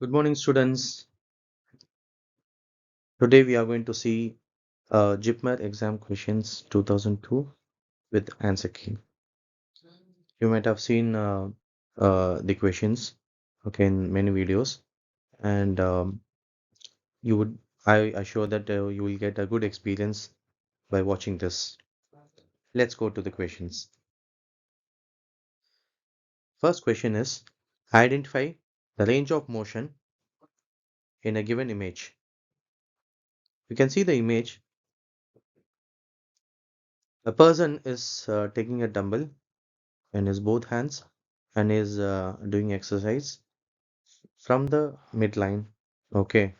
Good morning, students. Today we are going to see JIPMER exam questions 2002 with answer key. You might have seen the questions, okay, in many videos, and you would. I assure that you will get a good experience by watching this. Let's go to the questions. First question is: identify the range of motion in a given image. You can see the image. A person is taking a dumbbell in his both hands and is doing exercise from the midline, okay,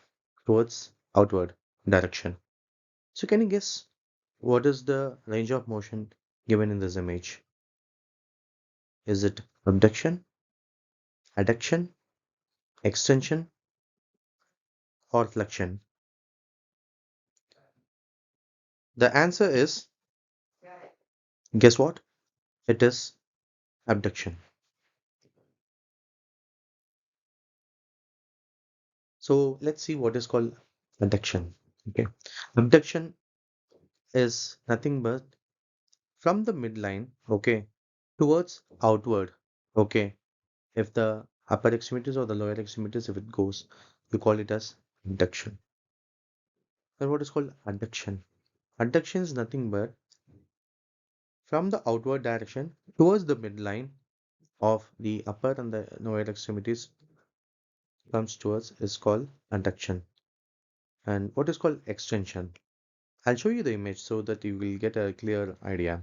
towards outward direction. So can you guess what is the range of motion given in this image? Is it abduction, adduction, extension, or flexion? The answer is, guess what? It is abduction. So let's see what is called abduction. Okay, abduction is nothing but from the midline, okay, towards outward, okay. If the upper extremities or the lower extremities, if it goes, you call it as abduction. And what is called adduction? Adduction is nothing but from the outward direction towards the midline of the upper and the lower extremities comes towards is called adduction. And what is called extension? I'll show you the image so that you will get a clear idea.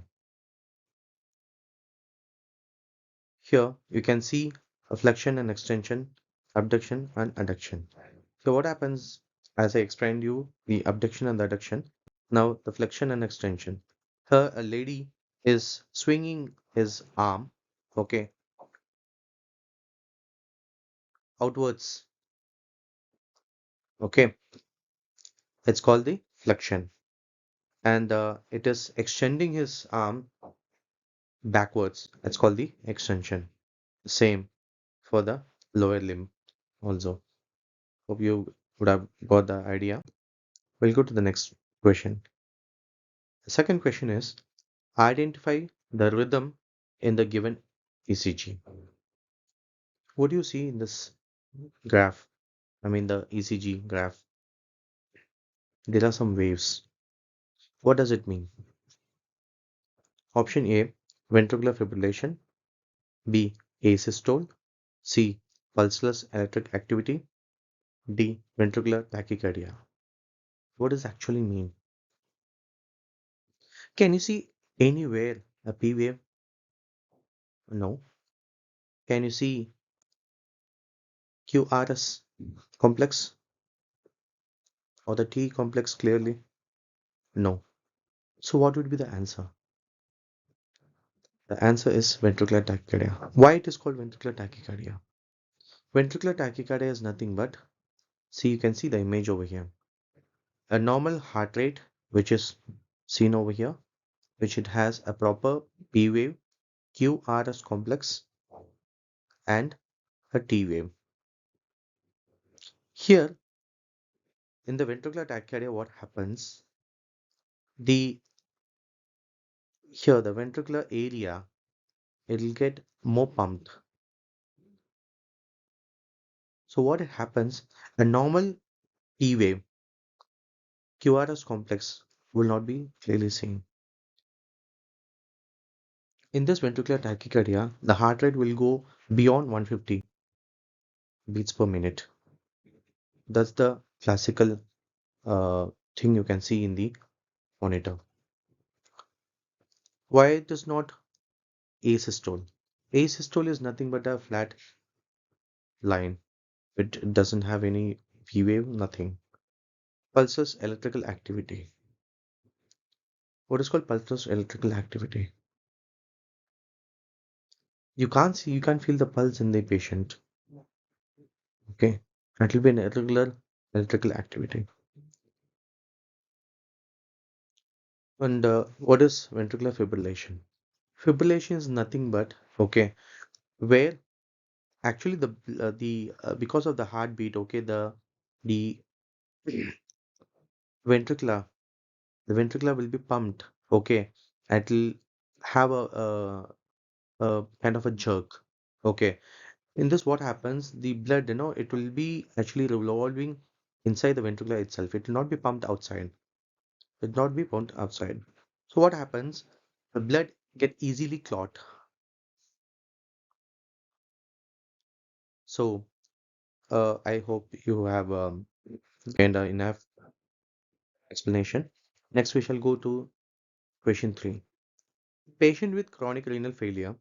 Here you can see a flexion and extension, abduction and adduction. So what happens, as I explained you, the abduction and the adduction. Now the flexion and extension. Here a lady is swinging his arm, okay, outwards. Okay, it's called the flexion, and it is extending his arm backwards. It's called the extension. Same for the lower limb also. Hope you would have got the idea. We'll go to the next question. The second question is identify the rhythm in the given ECG. What do you see in this graph? I mean the ECG graph. There are some waves. What does it mean? Option A, ventricular fibrillation. B, asystole. C, pulseless electric activity. D, ventricular tachycardia. What does actually mean? Can you see anywhere a P wave? No. Can you see QRS complex or the T complex clearly? No. So what would be the answer? The answer is ventricular tachycardia. Why it is called ventricular tachycardia? Ventricular tachycardia is nothing but, see, you can see the image over here. A normal heart rate, which is seen over here, which it has a proper P wave, QRS complex, and a T wave. Here in the ventricular tachycardia, what happens? The Here the ventricular area, it'll get more pumped. So what happens? A normal P wave, QRS complex will not be clearly seen. In this ventricular tachycardia, the heart rate will go beyond 150 beats per minute. That's the classical thing you can see in the monitor. Why it is not asystole? Asystole is nothing but a flat line. It doesn't have any P wave, nothing. Pulses electrical activity. What is called pulses electrical activity? You can't feel the pulse in the patient. Okay, that will be an irregular electrical activity. And what is ventricular fibrillation? Fibrillation is nothing but, okay, where Actually, the because of the heartbeat, okay, the ventricular the ventricular will be pumped, okay, and it'll have a kind of a jerk, okay. In this, what happens? The blood, it will be actually revolving inside the ventricular itself. It will not be pumped outside. It will not be pumped outside. So what happens? The blood get easily clot. So I hope you have gained enough explanation. Next, we shall go to question 3. Patient with chronic renal failure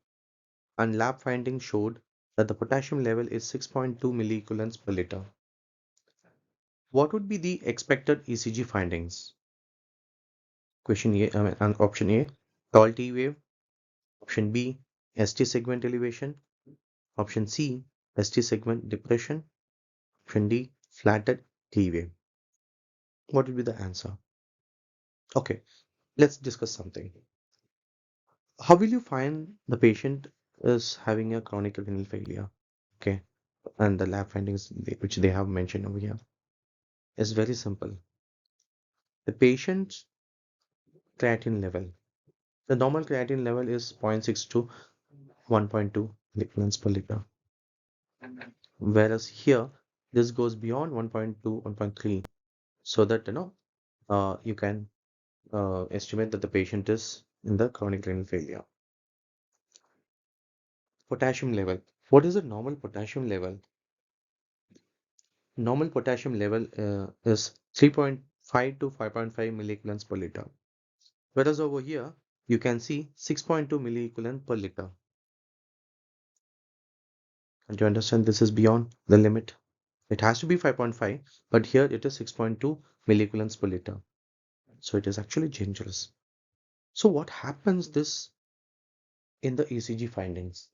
and lab findings showed that the potassium level is 6.2 milliequivalents per liter. What would be the expected ECG findings? Question A, and option A, tall T wave. Option B, ST segment elevation. Option C, ST segment depression. Option D, flatted T wave. What would be the answer? Okay, let's discuss something. How will you find the patient is having a chronic renal failure? Okay, and the lab findings which they have mentioned over here is very simple. The patient's creatinine level. The normal creatinine level is 0.6 to 1.2 milligrams per liter. Whereas here, this goes beyond 1.2, 1.3, so that you can estimate that the patient is in the chronic renal failure. Potassium level. What is the normal potassium level? Normal potassium level is 3.5 to 5.5 milliequivalents per liter. Whereas over here, you can see 6.2 milliequivalent per liter. And you understand this is beyond the limit. It has to be 5.5, but here it is 6.2 milliequivalents per liter. So it is actually dangerous. So what happens this in the ECG findings?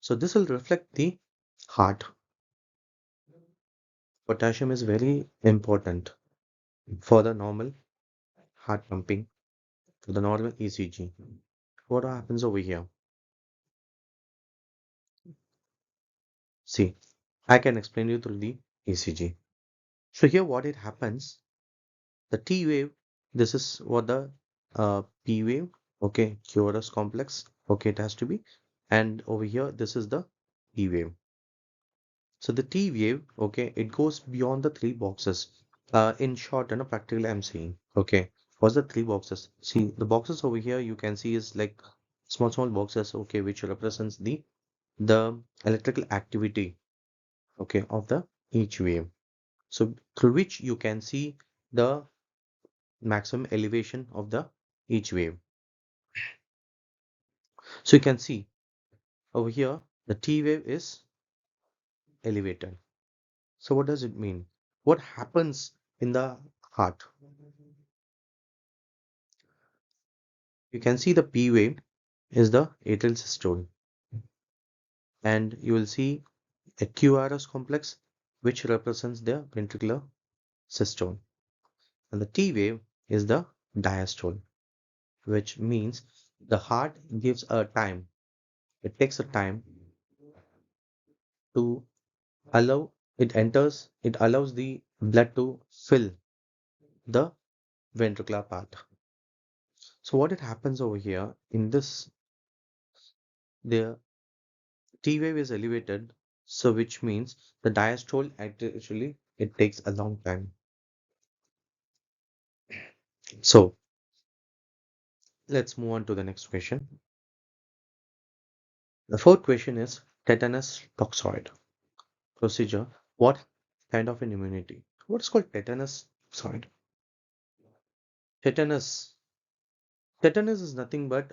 So this will reflect the heart. Potassium is very important for the normal heart pumping, for the normal ECG. What happens over here? See, I can explain you through the ECG. So here what it happens, the T wave, this is what the P wave, okay, QRS complex, okay, it has to be. And over here, this is the P wave. So the T wave, okay, it goes beyond the three boxes. In short, practically I'm saying, okay, what's the three boxes? See, the boxes over here you can see is like small boxes, okay, which represents the electrical activity, okay, of the each wave. So through which you can see the maximum elevation of the each wave. So you can see over here the T wave is elevated. So what does it mean? What happens in the heart? You can see the P wave is the atrial systole, and you will see a QRS complex which represents the ventricular systole, and the T wave is the diastole, which means the heart gives a time. It takes a time to it allows the blood to fill the ventricular part. So what it happens over here in this, the T wave is elevated, so which means the diastole actually it takes a long time. So let's move on to the next question. The fourth question is tetanus toxoid procedure. What kind of an immunity? What is called tetanus toxoid? Tetanus. Tetanus is nothing but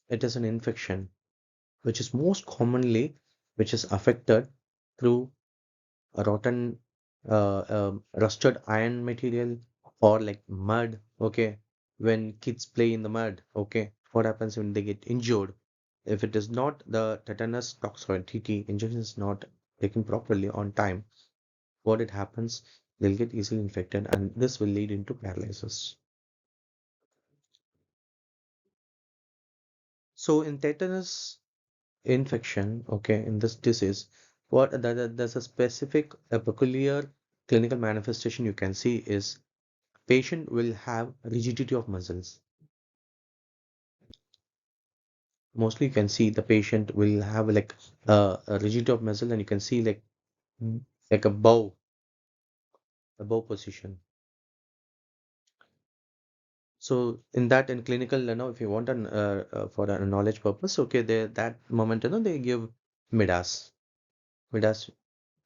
it is an infection which is most commonly which is affected through a rotten rusted iron material or like mud, okay, when kids play in the mud, okay, what happens when they get injured? If it is not the tetanus toxoid TT injection is not taken properly on time, what it happens, they'll get easily infected and this will lead into paralysis. So in tetanus infection, okay, in this disease, there's a specific, a peculiar clinical manifestation you can see is patient will have rigidity of muscles. Mostly you can see the patient will have like a rigidity of muscle, and you can see mm, like a bow position. So in that, in clinical, if you want an for a knowledge purpose, okay, they that moment, they give midas. Midas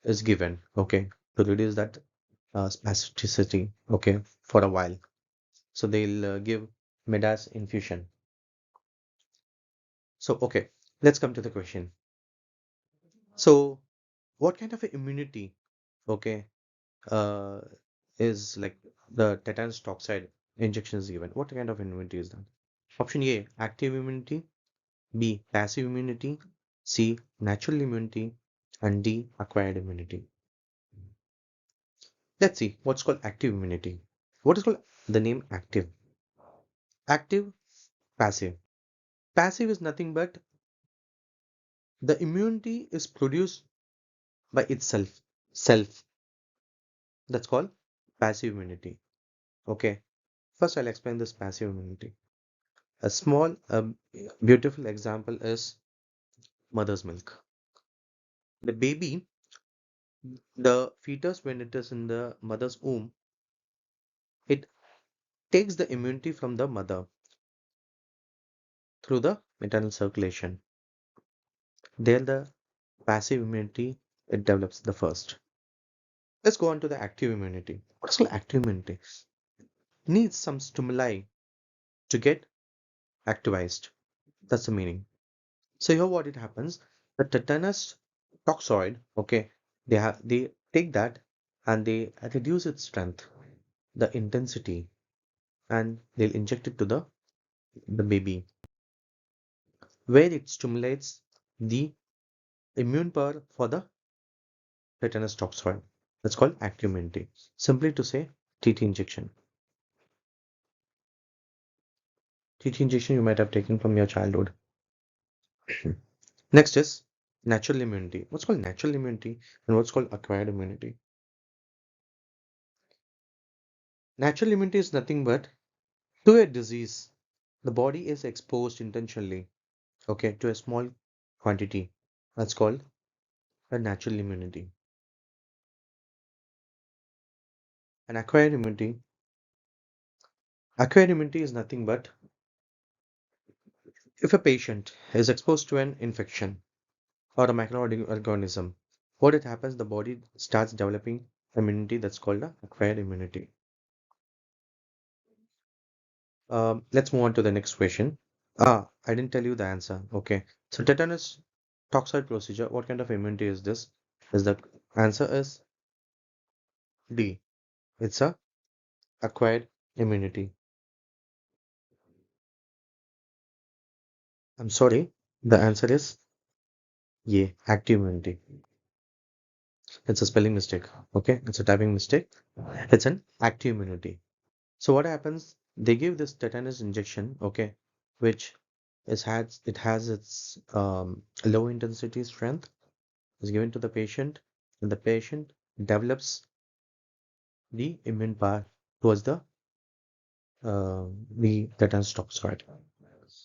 is given, okay, to reduce that spasticity, okay, for a while. So they'll give midas infusion. So okay, let's come to the question. So what kind of a immunity, okay, uh, is like the tetanus toxoid injection is given? What kind of immunity is that? Option A, active immunity. B, passive immunity. C, natural immunity. And D, acquired immunity. Let's see what's called active immunity. What is called the name active? Active, passive. Passive is nothing but the immunity is produced by itself, self. That's called passive immunity. Okay. First, I'll explain this passive immunity. A small, beautiful example is mother's milk. The baby, the fetus, when it is in the mother's womb, it takes the immunity from the mother through the maternal circulation. Then the passive immunity it develops the first. Let's go on to the active immunity. What is called active immunity? Needs some stimuli to get activized. That's the meaning. So here what it happens, the tetanus toxoid, okay, they take that and they reduce its strength, the intensity, and they'll inject it to the baby, where it stimulates the immune power for the tetanus toxoid. That's called active immunity. Simply to say, TT injection. TT injection you might have taken from your childhood. Next is natural immunity. What's called natural immunity and what's called acquired immunity? Natural immunity is nothing but to a disease, the body is exposed intentionally, okay, to a small quantity. That's called a natural immunity. And acquired immunity is nothing but if a patient is exposed to an infection or a microorganism, what it happens, the body starts developing immunity that's called a acquired immunity. Let's move on to the next question. I didn't tell you the answer. Okay. So tetanus toxoid procedure, what kind of immunity is this? Is the answer is D. It's a acquired immunity. I'm sorry. The answer is A. Active immunity. It's a spelling mistake. Okay. It's a typing mistake. It's an active immunity. So what happens? They give this tetanus injection. Okay, which it has its low intensity strength is given to the patient, and the patient develops the immune power towards the tetanus toxoid.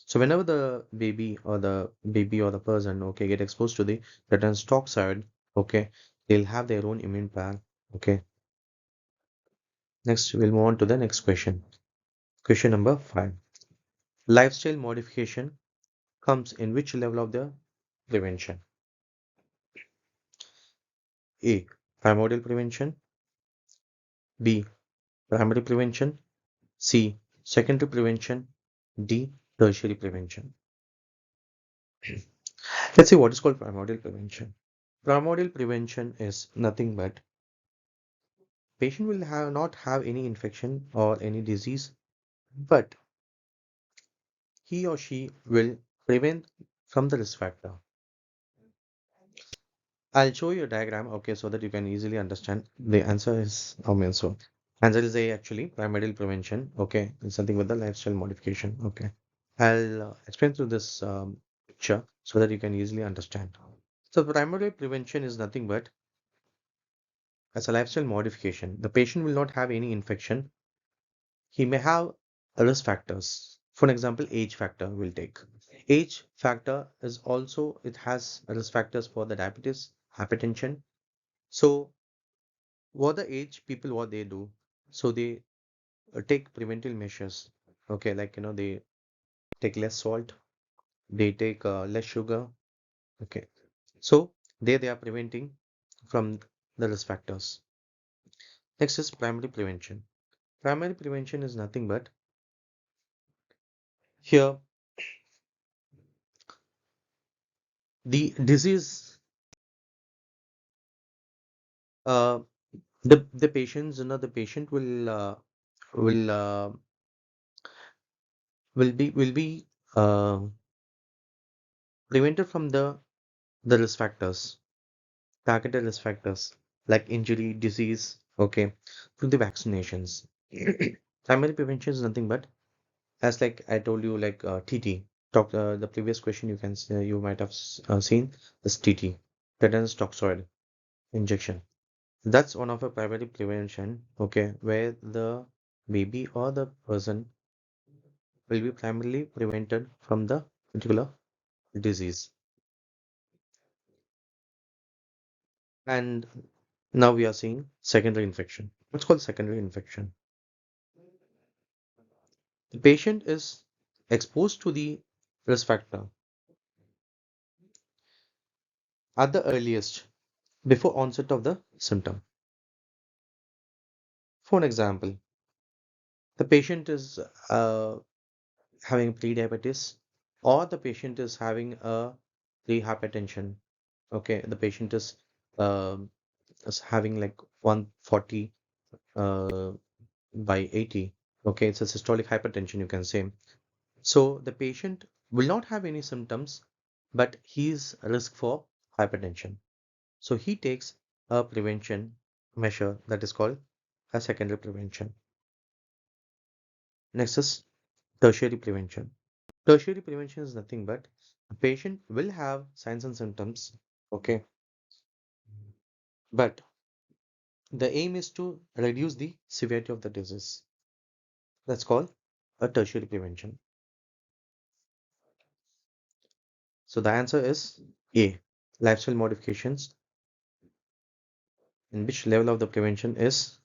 So whenever the baby or the person, okay, get exposed to the tetanus toxoid, okay, they'll have their own immune power. Okay. Next, we'll move on to the next question. Question number 5. Lifestyle modification comes in which level of the prevention? A. Primordial prevention. B. Primary prevention. C. Secondary prevention. D. Tertiary prevention. Let's see what is called primordial prevention. Primordial prevention is nothing but patient will not have any infection or any disease, but he or she will prevent from the risk factor. I'll show you a diagram, okay, so that you can easily understand. The answer is, so answer is A actually, primordial prevention, okay, it's something with the lifestyle modification, okay. I'll explain through this picture. so that you can easily understand. So primary prevention is nothing but as a lifestyle modification. The patient will not have any infection. He may have risk factors. For example, age factor will take. Age factor is also, it has risk factors for the diabetes, hypertension. So what the age people, what they do, so they take preventive measures. Okay, like they take less salt, they take less sugar. Okay, so they are preventing from the risk factors. Next is primary prevention. Primary prevention is nothing but here the disease, uh, the patients, the patient will uh, will be uh, prevented from the risk factors, targeted risk factors like injury, disease, okay, through the vaccinations. Primary prevention is nothing but, as like I told you, like TT. Talk the previous question you can you might have seen this TT, tetanus toxoid injection. That's one of a primary prevention, okay, where the baby or the person will be primarily prevented from the particular disease. And now we are seeing secondary infection. What's called secondary infection? The patient is exposed to the risk factor at the earliest before onset of the symptom. For an example, the patient is having pre-diabetes, or the patient is having a pre-hypertension. Okay, the patient um is having like 140 uh, by 80. Okay, it's a systolic hypertension, you can say. So the patient will not have any symptoms, but he's risk for hypertension. So he takes a prevention measure that is called a secondary prevention. Next is tertiary prevention. Tertiary prevention is nothing but a patient will have signs and symptoms, okay, but the aim is to reduce the severity of the disease. That's called a tertiary prevention. So the answer is A. Lifestyle modifications, in which level of the prevention is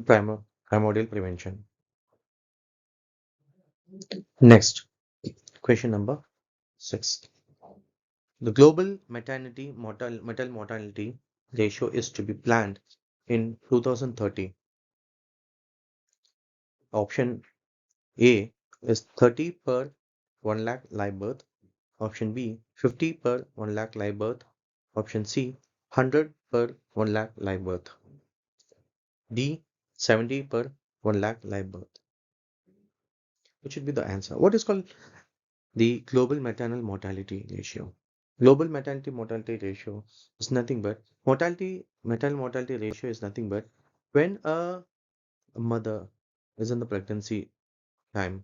primordial prevention. Next, question number 6. The global maternal mortality ratio is to be planned in 2030. Option A is 30 per 1 lakh live birth. Option B, 50 per 1 lakh live birth. Option C, 100 per 1 lakh live birth. D, 70 per 1 lakh live birth. Which should be the answer? What is called the global maternal mortality ratio? Global maternity mortality ratio is nothing but maternal mortality ratio is nothing but when a mother is in the pregnancy time,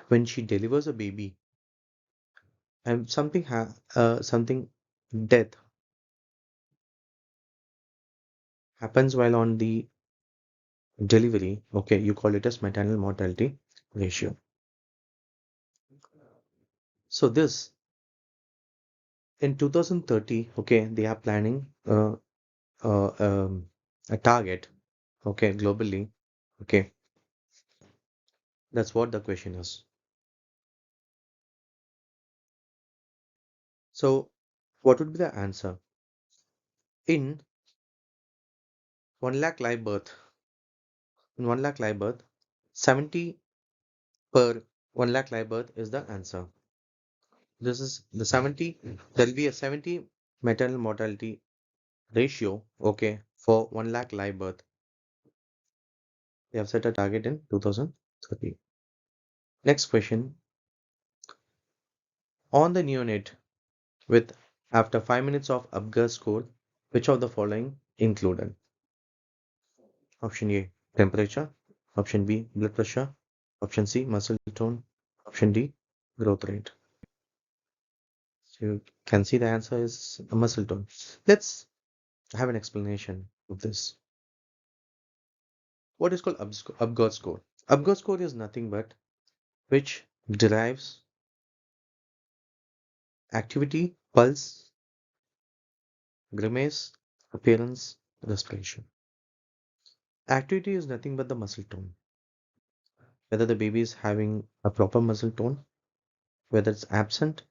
when she delivers a baby, and something death happens while on the delivery, okay, you call it as maternal mortality ratio. So this in 2030, okay, they are planning uh, um, a target, okay, globally, okay. That's what the question is. So what would be the answer? In 1 lakh live birth, in 1 lakh live birth, 70 per 1 lakh live birth is the answer. This is the 70, there'll be a 70 maternal mortality ratio, okay, for 1 lakh live birth. They have set a target in 2030. Next question. On the neonate with after 5 minutes of APGAR score, which of the following included? Option A, temperature. Option B, blood pressure. Option C, muscle tone. Option D, growth rate. So you can see the answer is a muscle tone. Let's have an explanation of this. What is called APGAR score? APGAR score is nothing but which derives activity, pulse, grimace, appearance, respiration. Activity is nothing but the muscle tone. Whether the baby is having a proper muscle tone, whether it's absent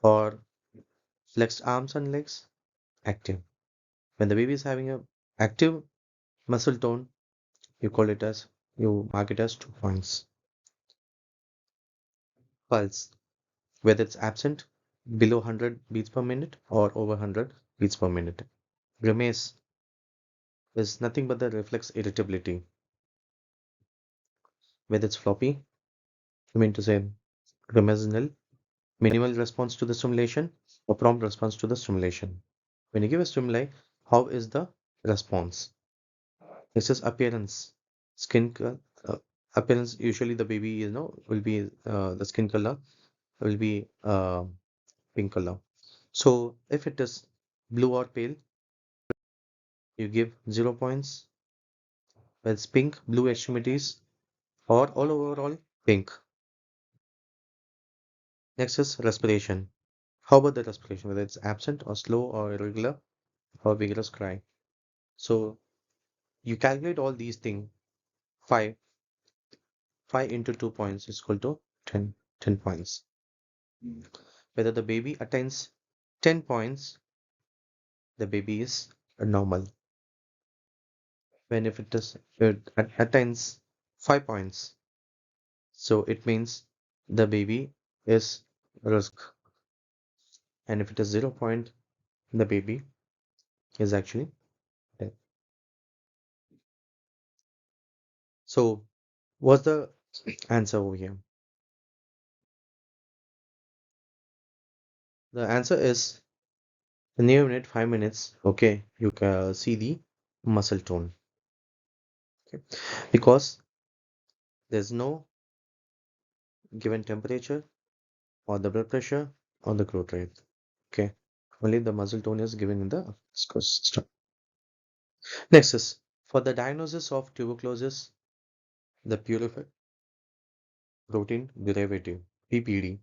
or flexed arms and legs, active. When the baby is having a active muscle tone, you call it as, you mark it as 2 points. Pulse, whether it's absent, below 100 beats per minute or over 100 beats per minute. Grimace is nothing but the reflex irritability, whether it's floppy, I mean to say grimacinal, minimal response to the stimulation, or prompt response to the stimulation. When you give a stimuli, how is the response? This is appearance, skin appearance. Usually, the baby, will be the skin color will be pink color. So, if it is blue or pale, you give 0 points. When it's pink, blue extremities, or all overall pink. Next is respiration. How about the respiration? Whether it's absent or slow or irregular or vigorous cry. So you calculate all these things. 5 5 into 2 points is equal to 10 points. Whether the baby attains 10 points, the baby is normal. When if it attains 5 points, so it means the baby is risk. And if it is 0 point, the baby is actually dead. So what's the answer over here? The answer is the neonate 5 minutes. Okay, you can see the muscle tone. Okay, because there's no given temperature or the blood pressure or the growth rate. Okay, only the muscle tone is given in the system. Next is for the diagnosis of tuberculosis, the purified protein derivative (PPD)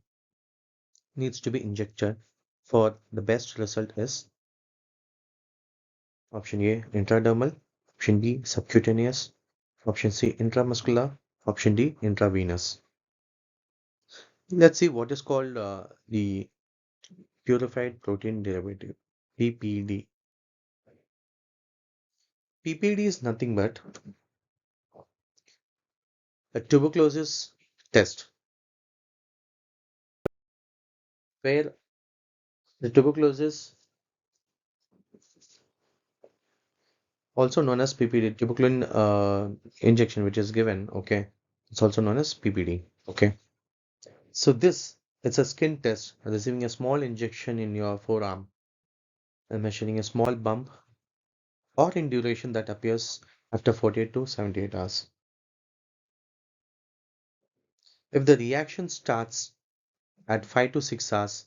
needs to be injected. For the best result is option A intradermal, option B subcutaneous, option C intramuscular, option D intravenous. Let's see what is called the purified protein derivative (PPD). PPD is nothing but a tuberculosis test where the tuberculosis, also known as PPD, tuberculin injection, which is given, okay, it's also known as PPD, okay. So this, it's a skin test receiving a small injection in your forearm and measuring a small bump or in duration that appears after 48 to 78 hours. If the reaction starts at 5 to 6 hours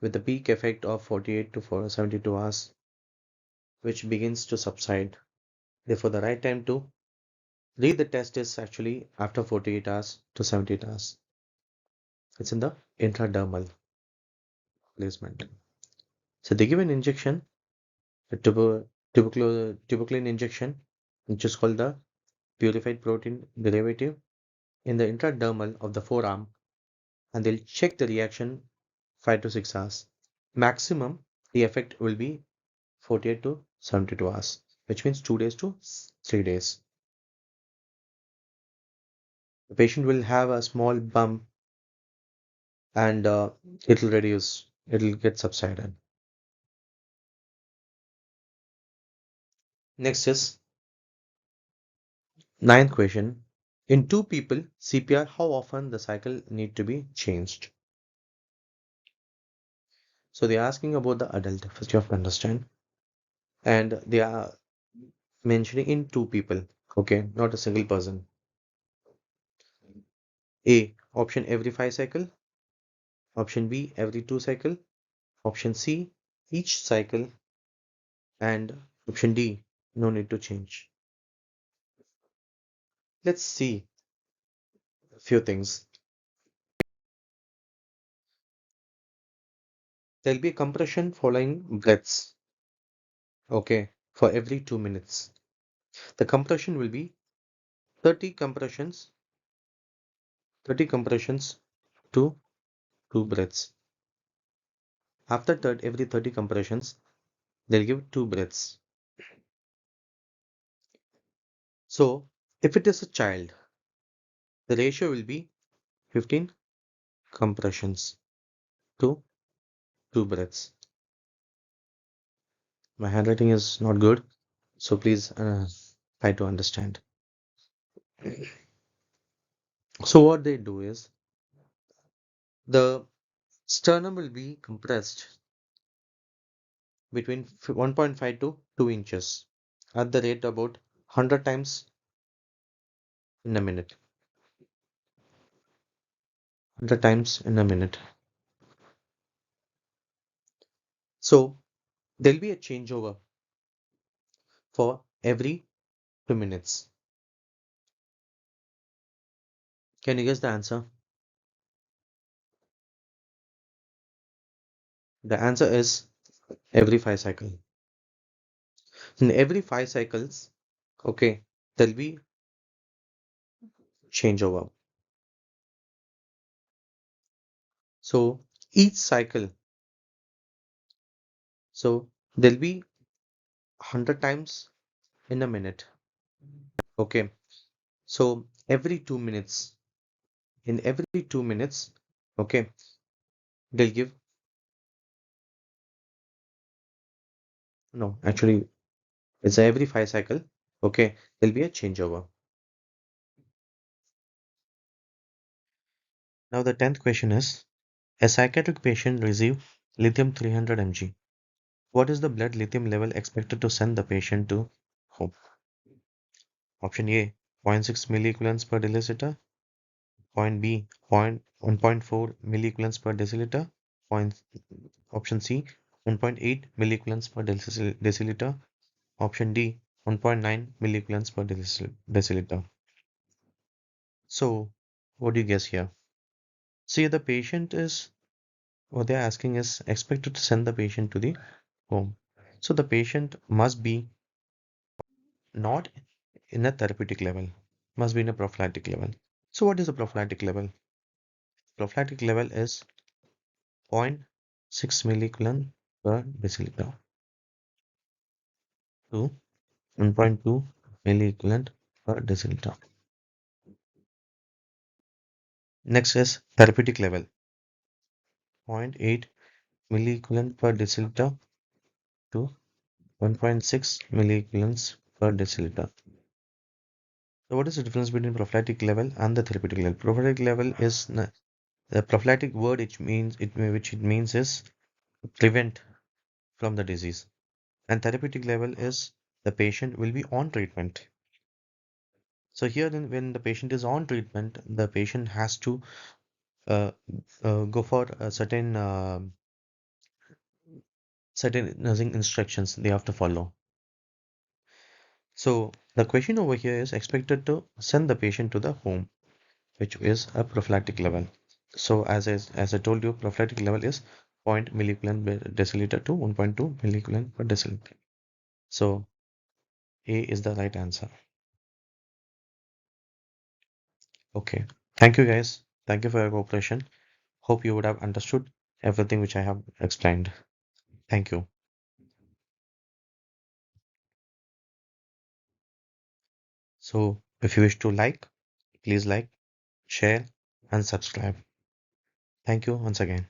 with a peak effect of 48 to 72 hours, which begins to subside, therefore the right time to read the test is actually after 48 hours to 78 hours. It's in the intradermal placement. So they give an injection, a tuberculin injection, which is called the purified protein derivative, in the intradermal of the forearm, and they'll check the reaction 5 to 6 hours. Maximum, the effect will be 48 to 72 hours, which means 2 days to 3 days. The patient will have a small bump and it'll reduce, it'll get subsided. Next is ninth question. In two people, CPR, how often the cycle need to be changed? So they're asking about the adult, first you have to understand. And they are mentioning in two people, okay, not a single person. A, option every 5 cycle, option B, every 2 cycle, Option C, each cycle, and option D, no need to change. Let's see a few things. There'll be a compression following breaths, okay, for every 2 minutes. The compression will be 30 compressions, 30 compressions to 2 breaths. After that, every 30 compressions, they'll give 2 breaths. So if it is a child, the ratio will be 15 compressions to 2 breaths. My handwriting is not good, so please try to understand. So what they do is the sternum will be compressed between 1.5 to 2 inches at the rate about 100 times in a minute. 100 times in a minute. So there'll be a changeover for every 2 minutes. Can you guess the answer? The answer is every 5 cycles. In every 5 cycles, okay, there'll be changeover. So each cycle, so there'll be 100 times in a minute. Okay, so every 2 minutes, in every 2 minutes, okay, they'll give, no, actually, it's every 5 cycle, okay, there'll be a changeover. Now the 10th question is, a psychiatric patient receive lithium 300 mg. What is the blood lithium level expected to send the patient to home? Option A, zero point 0.6 milliequivalents per deciliter. Point B, 1.4 milliequivalents per deciliter. Option C, 1.8 milliequivalents per deciliter. Option D, 1.9 milliequivalents per deciliter. So, what do you guess here? See, the patient is, what they're asking is expected to send the patient to the home. So, the patient must be not in a therapeutic level, must be in a prophylactic level. So, what is a prophylactic level? Prophylactic level is 0.6 milliequivalent per deciliter to 1.2 milliequivalent per deciliter. Next is therapeutic level, 0.8 milliequivalent per deciliter to 1.6 milliequivalents per deciliter. So what is the difference between prophylactic level and the therapeutic level? Prophylactic level is the prophylactic word which it means is prevent from the disease, and therapeutic level is the patient will be on treatment. So here then when the patient is on treatment, the patient has to uh, go for a certain nursing instructions they have to follow. So the question over here is expected to send the patient to the home, which is a prophylactic level. So as I told you, prophylactic level is 0. milliequivalent per deciliter to 1.2 milliequivalent per deciliter. So A is the right answer. Okay. Thank you guys. Thank you for your cooperation. Hope you would have understood everything which I have explained. Thank you. So if you wish to like, please like, share and subscribe. Thank you once again.